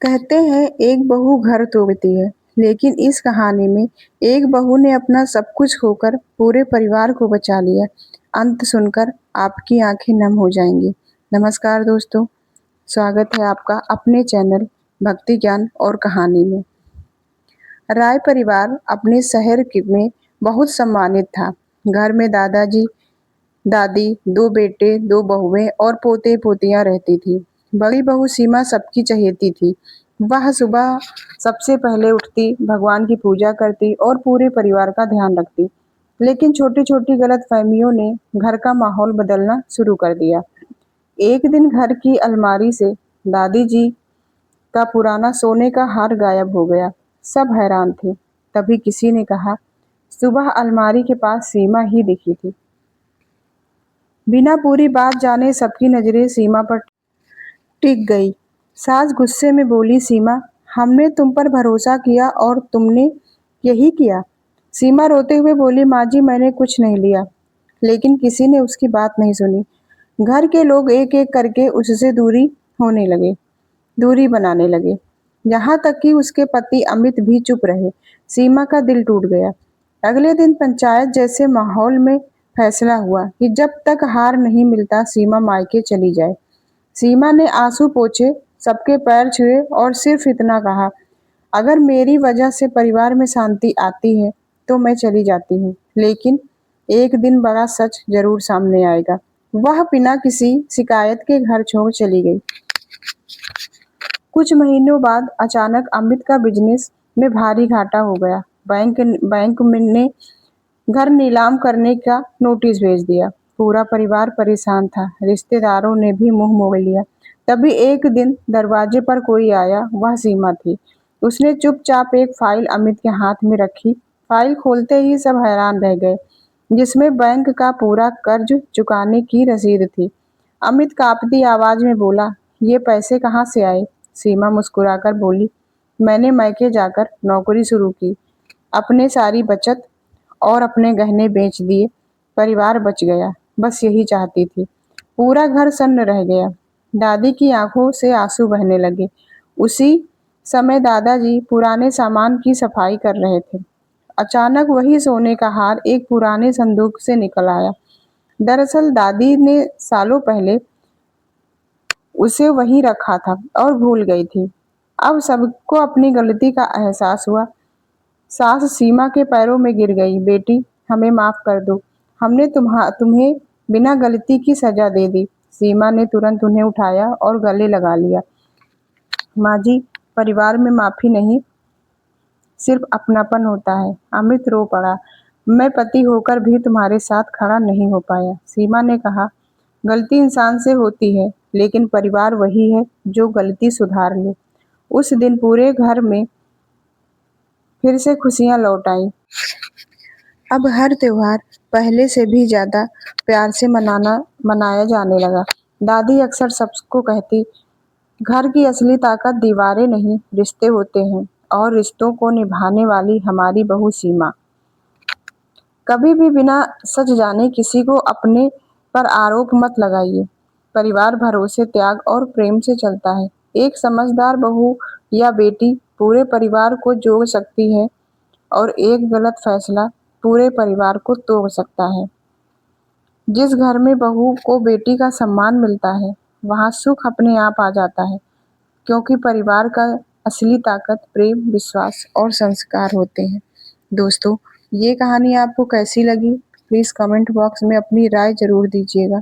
कहते हैं एक बहू घर तोड़ती है, लेकिन इस कहानी में एक बहू ने अपना सब कुछ खोकर पूरे परिवार को बचा लिया। अंत सुनकर आपकी आंखें नम हो जाएंगी। नमस्कार दोस्तों, स्वागत है आपका अपने चैनल भक्ति ज्ञान और कहानी में। राय परिवार अपने में बहुत सम्मानित था। घर में दादाजी, दादी, दो बेटे, दो बहुएं और पोते पोतियां रहती थी। बड़ी बहू सीमा सबकी चहेती थी। वह सुबह सबसे पहले उठती, भगवान की पूजा करती और पूरे परिवार का ध्यान रखती। लेकिन छोटी छोटी गलतफहमियों ने घर का माहौल बदलना शुरू कर दिया। एक दिन घर की अलमारी से दादी जी का पुराना सोने का हार गायब हो गया। सब हैरान थे। तभी किसी ने कहा, सुबह अलमारी के पास सीमा ही दिखी थी। बिना पूरी बात जाने सबकी नजरें सीमा पर टिक गई। सास गुस्से में बोली, सीमा, हमने तुम पर भरोसा किया और तुमने यही किया। सीमा रोते हुए बोली, माँ जी, मैंने कुछ नहीं लिया। लेकिन किसी ने उसकी बात नहीं सुनी। घर के लोग एक एक करके उससे दूरी बनाने लगे। यहाँ तक कि उसके पति अमित भी चुप रहे। सीमा का दिल टूट गया। अगले दिन पंचायत जैसे माहौल में फैसला हुआ कि जब तक हार नहीं मिलता सीमा मायके चली जाए। सीमा ने आंसू पोंछे, सबके पैर छुए और सिर्फ इतना कहा, अगर मेरी वजह से परिवार में शांति आती है तो मैं चली जाती हूँ, लेकिन एक दिन बड़ा सच जरूर सामने आएगा। वह बिना किसी शिकायत के घर छोड़ चली गई। कुछ महीनों बाद अचानक अमित का बिजनेस में भारी घाटा हो गया। बैंक ने घर नीलाम करने का नोटिस भेज दिया। पूरा परिवार परेशान था। रिश्तेदारों ने भी मुंह मोड़ लिया। तभी एक दिन दरवाजे पर कोई आया। वह सीमा थी। उसने चुपचाप एक फाइल अमित के हाथ में रखी। फाइल खोलते ही सब हैरान रह गए, जिसमें बैंक का पूरा कर्ज चुकाने की रसीद थी। अमित कांपती आवाज में बोला, ये पैसे कहाँ से आए? सीमा मुस्कुराकर बोली, मैंने मायके जाकर नौकरी शुरू की, अपने सारी बचत और अपने गहने बेच दिए, परिवार बच गया। बस यही चाहती थी। पूरा घर सन्न रह गया। दादी की आंखों से आंसू बहने लगे। उसी समय दादाजी पुराने सामान की सफाई कर रहे थे। अचानक वही सोने का हार एक पुराने संदूक से निकल आया। दरअसल दादी ने सालों पहले उसे वहीं रखा था और भूल गई थी। अब सबको अपनी गलती का एहसास हुआ। सास सीमा के पैरों में गिर गई, बेटी, हमें माफ कर दो। हमने तुम्हें बिना गलती की सजा दे दी। सीमा ने तुरंत उन्हें उठाया और गले लगा लिया। माँ जी, परिवार में माफी नहीं, सिर्फ अपनापन होता है। अमित रो पड़ा, मैं पति होकर भी तुम्हारे साथ खड़ा नहीं हो पाया। सीमा ने कहा, गलती इंसान से होती है, लेकिन परिवार वही है जो गलती सुधार ले। उस दिन पूरे घर में फिर से खुशियां लौट आईं। अब हर त्योहार पहले से भी ज्यादा प्यार से मनाया जाने लगा। दादी अक्सर सबको कहती, घर की असली ताकत दीवारें नहीं, रिश्ते होते हैं, और रिश्तों को निभाने वाली हमारी बहू सीमा। कभी भी बिना सच जाने किसी को अपने पर आरोप मत लगाइए। परिवार भरोसे, त्याग और प्रेम से चलता है। एक समझदार बहू या बेटी पूरे परिवार को जोड़ सकती है और एक गलत फैसला पूरे परिवार को तोड़ सकता है। जिस घर में बहू को बेटी का सम्मान मिलता है, वहाँ सुख अपने आप आ जाता है, क्योंकि परिवार का असली ताकत प्रेम, विश्वास और संस्कार होते हैं। दोस्तों, ये कहानी आपको कैसी लगी? प्लीज़ कमेंट बॉक्स में अपनी राय ज़रूर दीजिएगा।